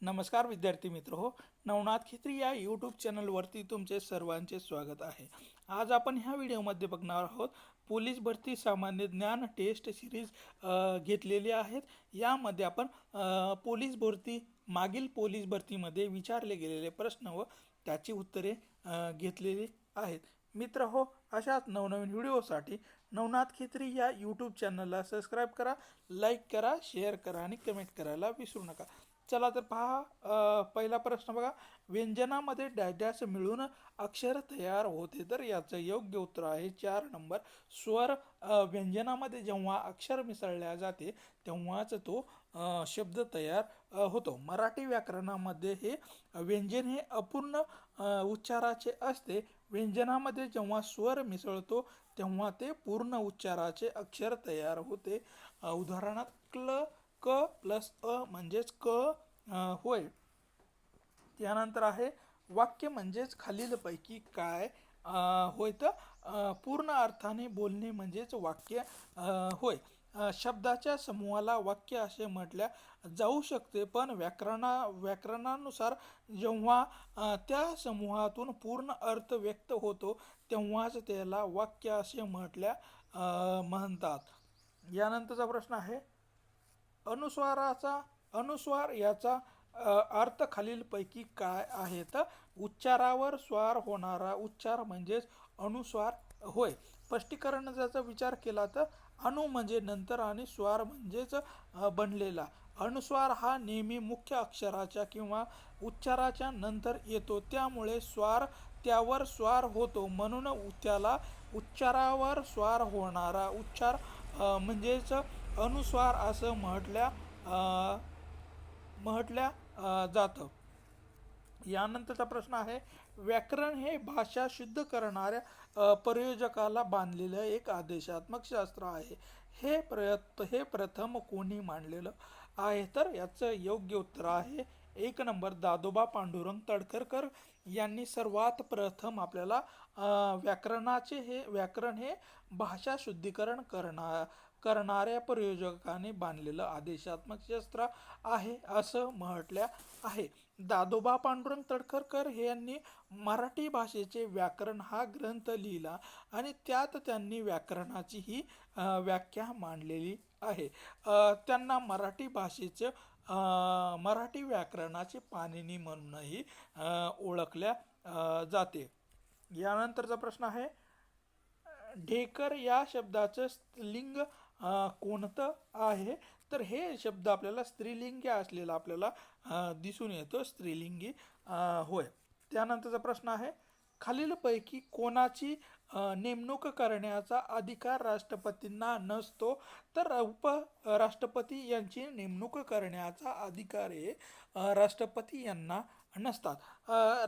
नमस्कार विद्यार्थी मित्र हो. नवनाथ खित्री या यूट्यूब चॅनलवरती तुमचे सर्वांचे स्वागत आहे. आज आपण ह्या व्हिडिओमध्ये बघणार आहोत पोलीस भरती सामान्य ज्ञान टेस्ट सिरीज घेतलेली आहेत. यामध्ये आपण पोलीस भरती मागील पोलीस भरतीमध्ये विचारले गेलेले प्रश्न व त्याची उत्तरे घेतलेली आहेत. मित्र हो, अशाच नवनवीन व्हिडिओसाठी नवनाथ खित्री या यूट्यूब चॅनलला सबस्क्राईब करा, लाईक करा, शेअर करा आणि कमेंट करायला विसरू नका. चला तर पहा, पहिला प्रश्न बघा. व्यंजनामध्ये डॅश डॅश मिळून अक्षर तयार होते, तर याचं योग्य उत्तर आहे 4 नंबर स्वर. व्यंजनामध्ये जेव्हा अक्षर मिसळल्या जाते तेव्हाच तो शब्द तयार होतो. मराठी व्याकरणामध्ये हे व्यंजन हे अपूर्ण उच्चाराचे असते. व्यंजनामध्ये जेव्हा स्वर मिसळतो तेव्हा ते पूर्ण उच्चाराचे अक्षर तयार होते. उदाहरणार्थ क्ल क प्लस अ म्हणजेच क होय. त्यानंतर आहे वाक्य म्हणजेच खालीलपैकी काय होय, तर पूर्ण अर्थाने बोलणे म्हणजेच वाक्य होय. शब्दाच्या समूहाला वाक्य असे म्हटल्या जाऊ शकते, पण व्याकरणानुसार जेव्हा त्या समूहातून पूर्ण अर्थ व्यक्त होतो तेव्हाच त्याला वाक्य असे म्हणतात. यानंतरचा प्रश्न आहे अनुस्वार याचा अर्थ खालीलपैकी काय आहे, तर उच्चारावर स्वार होणारा उच्चार म्हणजेच अनुस्वार होय. स्पष्टीकरणाचा विचार केला तर अनु म्हणजे नंतर आणि स्वार म्हणजेच बनलेला. अनुस्वार हा नेहमी मुख्य अक्षराच्या किंवा उच्चाराच्या नंतर येतो, त्यामुळे त्यावर स्वार होतो, म्हणून त्याला उच्चारावर स्वार होणारा उच्चार म्हणजेच अनुस्वार असं म्हटल्या जातं. यानंतरचा प्रश्न आहे व्याकरण हे भाषा शुद्ध करणाऱ्या प्रयोजकाला बांधलेलं एक आदेशात्मक शास्त्र आहे. हे प्रथम कोणी मांडलेलं आहे, तर याचं योग्य उत्तर आहे 1 नंबर दादोबा पांडुरंग तडकरकर यांनी सर्वात प्रथम आपल्याला व्याकरण हे भाषा शुद्धीकरण करणाऱ्या प्रयोजकाने बांधलेलं आदेशात्मक शास्त्र आहे असं म्हटल्या आहे. दादोबा पांडुरंग तडकरकर यांनी मराठी भाषेचे व्याकरण हा ग्रंथ लिहिला आणि त्यात त्यांनी व्याकरणाची ही व्याख्या मांडलेली आहे. त्यांना मराठी व्याकरणाचे पाणिनी म्हणूनही ओळखल्या जाते. यानंतरचा प्रश्न आहे ढेकर या शब्दाचं स्त्रीलिंग कोणतं आहे, तर हे शब्द आपल्याला स्त्रीलिंगी असलेला आपल्याला दिसून येतो, स्त्रीलिंगी होय. त्यानंतरचा प्रश्न आहे खालीलपैकी कोणाची नेमणूक करण्याचा अधिकार राष्ट्रपतींना नसतो, तर उपराष्ट्रपती यांची नेमणूक करण्याचा अधिकार हे राष्ट्रपती यांना नसतात.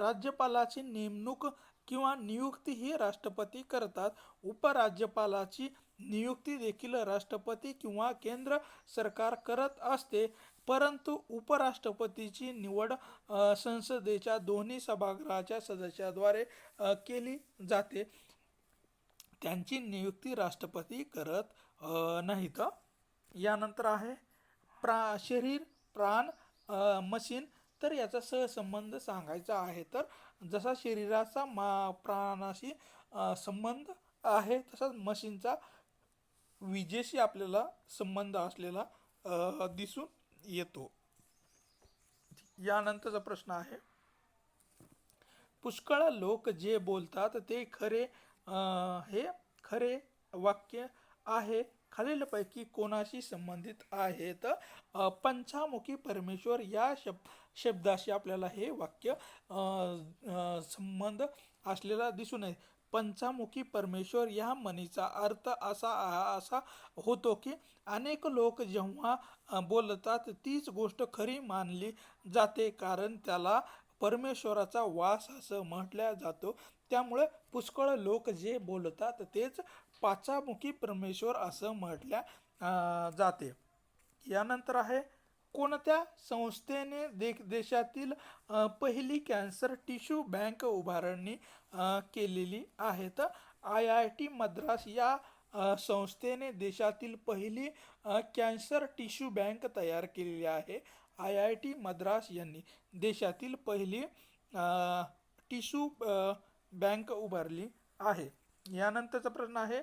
राज्यपालाची नेमणूक किंवा नियुक्ती ही राष्ट्रपती करतात. उपराज्यपालाची नियुक्ती देखील राष्ट्रपती किंवा केंद्र सरकार करत असते, परंतु उपराष्ट्रपतीची निवड संसदेच्या दोन्ही सभागृहाच्या सदस्याद्वारे केली जाते. त्यांची नियुक्ती राष्ट्रपती करत नाहीत. यानंतर आहे शरीर प्राण मशीन, तर याचा सहसंबंध सांगायचा आहे, तर जसा शरीराचा प्राणाशी संबंध आहे तसाच मशीनचा विजेशी आपल्याला संबंध असलेला दिसून येतो. यानंतरचा प्रश्न आहे पुष्कळ लोक जे बोलतात ते हे खरे वाक्य आहे, खालीलपैकी कोणाशी संबंधित आहेत. पंचामुखी परमेश्वर या शब्दाशी आपल्याला हे वाक्य संबंध असलेला दिसून येते. पंचामुखी परमेश्वर या म्हणीचा अर्थ असा होतो की अनेक लोक जेव्हा बोलतात तीच गोष्ट खरी मानली जाते, कारण त्याला परमेश्वराचा वास असं म्हटल्या जातो. त्यामुळे पुष्कळ लोक जे बोलतात तेच पाचामुखी परमेश्वर असं म्हटल्या जाते. यानंतर आहे कोणत्या संस्थेने देशातील पहिली कॅन्सर टिश्यू बँक उभारणी केलेली आहे, तर IIT मद्रास या संस्थेने देशातील पहिली कॅन्सर टिश्यू बँक तयार केलेली आहे. IIT मद्रास यांनी देशातील पहिली टिश्यू बँक उभारली आहे. यानंतरचा प्रश्न आहे,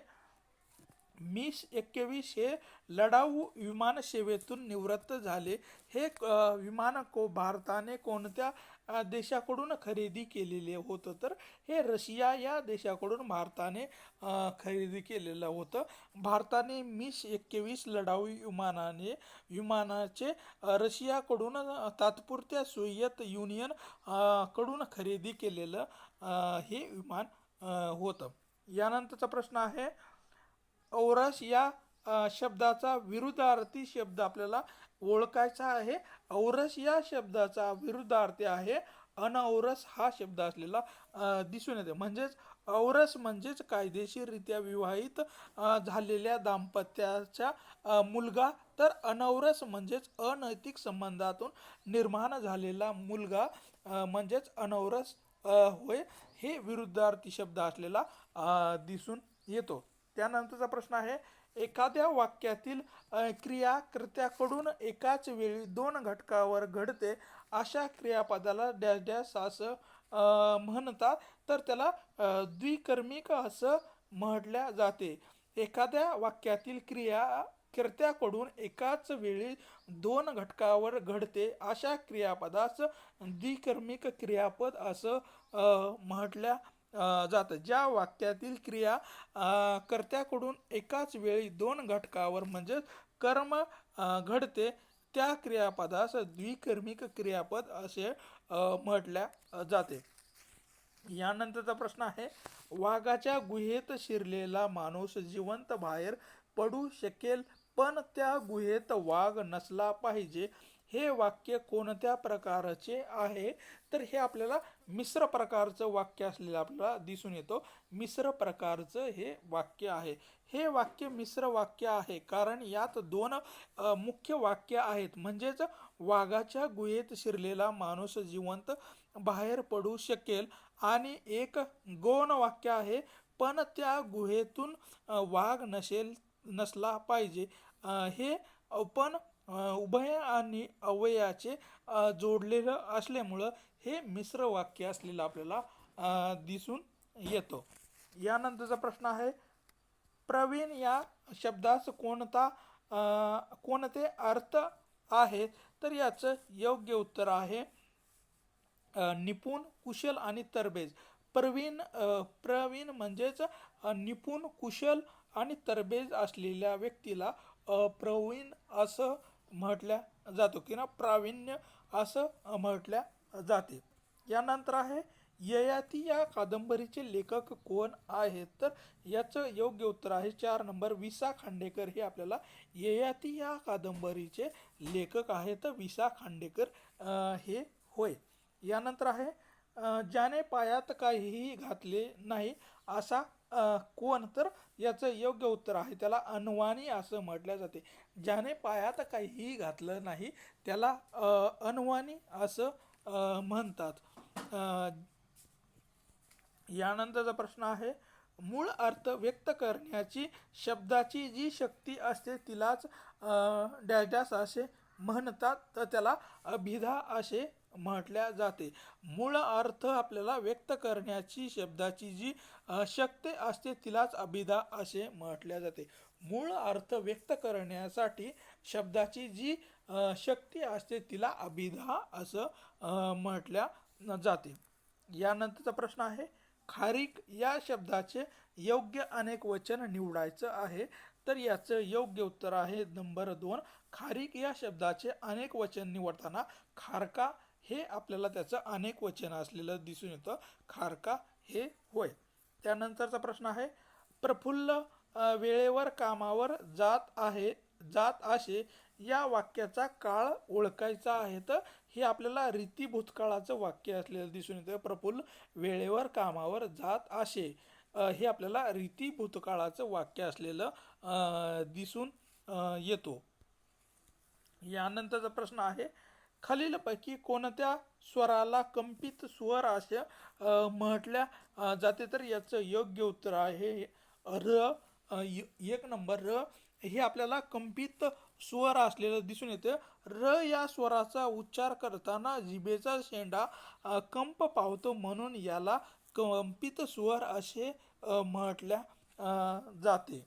MiG-21 हे लढाऊ विमान सेवेतून निवृत्त झाले. हे विमान भारताने कोणत्या देशाकडून खरेदी केलेले होतं? तर हे रशिया या देशाकडून भारताने खरेदी केलेलं होतं. भारताने MiG-21 लढाऊ विमानाचे रशियाकडून तात्पुरत्या सोव्हिएत युनियन कडून खरेदी केलेलं हे विमान होतं. यानंतरचा प्रश्न आहे, औरस या शब्दाचा विरुद्धार्थी शब्द आपल्याला ओळखायचा आहे. औरस या शब्दाचा विरुद्धार्थी आहे अनौरस हा शब्द असलेला दिसून येते. म्हणजेच औरस म्हणजेच कायदेशीररित्या विवाहित झालेल्या दाम्पत्याचा मुलगा, तर अनौरस म्हणजेच अनैतिक संबंधातून निर्माण झालेला मुलगा म्हणजेच अनौरस होय. हे विरुद्धार्थी शब्द असलेला दिसून येतो. त्यानंतरचा प्रश्न आहे, एखाद्या वाक्यातील क्रिया कर्त्याकडून एकाच वेळी दोन घटकावर घडते अशा क्रियापदाला डॅश डॅश असं म्हणतात, तर त्याला द्विकर्मिक असं म्हटल्या जाते. एखाद्या वाक्यातील क्रिया कर्त्याकडून एकाच वेळी दोन घटकावर घडते अशा क्रियापदास द्विकर्मिक क्रियापद असं म्हटल्या जातं. ज्या वाक्यातील क्रिया कर्त्याकडून एकाच वेळी दोन घटकावर म्हणजे कर्म घडते त्या क्रियापदास द्विकर्मिक क्रियापद असे म्हटल्या जाते. यानंतरचा प्रश्न आहे, वाघाच्या गुहेत शिरलेला माणूस जिवंत बाहेर पडू शकेल पण त्या गुहेत वाघ नसला पाहिजे. हे वाक्य कोणत्या प्रकारचे आहे? तर हे आपल्याला मिश्र प्रकारचं वाक्य असलेलं आपल्याला दिसून येतो. मिश्र प्रकारचं हे वाक्य आहे. हे वाक्य मिश्र वाक्य आहे कारण यात दोन मुख्य वाक्य आहेत. म्हणजेच वाघाच्या गुहेत शिरलेला माणूस जिवंत बाहेर पडू शकेल आणि एक गौण वाक्य आहे, पण त्या गुहेतून वाघ नसला पाहिजे. हे पण उभय आणि अव्ययाचे जोडलेलं असल्यामुळं हे मिश्र वाक्य असलेलं आपल्याला दिसून येतो. यानंतरचा प्रश्न आहे, प्रवीण या शब्दास कोणते अर्थ आहेत? तर याचं योग्य उत्तर आहे निपुण, कुशल आणि तरबेज. प्रवीण म्हणजेच निपुण, कुशल आणि तरबेज असलेल्या व्यक्तीला प्रवीण असं म्हटल्या जातो किंवा प्रावीण्य असं म्हटल्या जाते. यानंतर आहे, ययाती या कादंबरीचे लेखक कोण आहेत? तर याचं योग्य उत्तर आहे 4 नंबर वि. खांडेकर. हे आपल्याला ययाती या कादंबरीचे लेखक आहेत वि. खांडेकर हे होय. यानंतर आहे, ज्याने पायात काहीही घातले नाही असा कोण? तर याचं योग्य उत्तर आहे त्याला अनवाणी असं म्हटलं जाते. ज्याने पायात काहीही घातलं नाही त्याला अनवाणी असं म्हणतात. यानंतरचा प्रश्न आहे, मूळ अर्थ व्यक्त करण्याची शब्दाची जी शक्ती असते तिलाच डॅश डॅश असे म्हणतात, तर त्याला अभिधा असे म्हटल्या जाते. मूळ अर्थ आपल्याला व्यक्त करण्याची शब्दाची जी शक्ती असते तिलाच अभिधा असे म्हटल्या जाते. मूळ अर्थ व्यक्त करण्यासाठी शब्दाची जी शक्ती असते तिला अभिधा असं म्हटल्या जाते. यानंतरचा प्रश्न आहे, खारीक या शब्दाचे योग्य अनेक वचन निवडायचं आहे. तर याचं योग्य उत्तर आहे नंबर 2. खारीक या शब्दाचे अनेक वचन निवडताना खारका हे आपल्याला त्याचं अनेक वचन असलेलं दिसून येतं. खारका हे होय. त्यानंतरचा प्रश्न आहे, प्रफुल्ल वेळेवर कामावर जात असे या वाक्याचा काळ ओळखायचा आहे. तर हे आपल्याला रीती भूतकाळाचं वाक्य असलेलं दिसून येतं. प्रफुल्ल वेळेवर कामावर जात असे हे आपल्याला रीती भूतकाळाचं वाक्य असलेलं दिसून येतो. यानंतरचा प्रश्न आहे, खालीलपैकी कोणत्या स्वराला कंपित स्वर असे म्हटल्या जाते? तर याचं योग्य उत्तर आहे र. 1 नंबर र. हे आपल्याला कंपित स्वर असलेलं दिसून येतं. र या स्वराचा उच्चार करताना जिभेचा शेंडा कंप पावतो, म्हणून याला कंपित स्वर असे म्हटल्या जाते.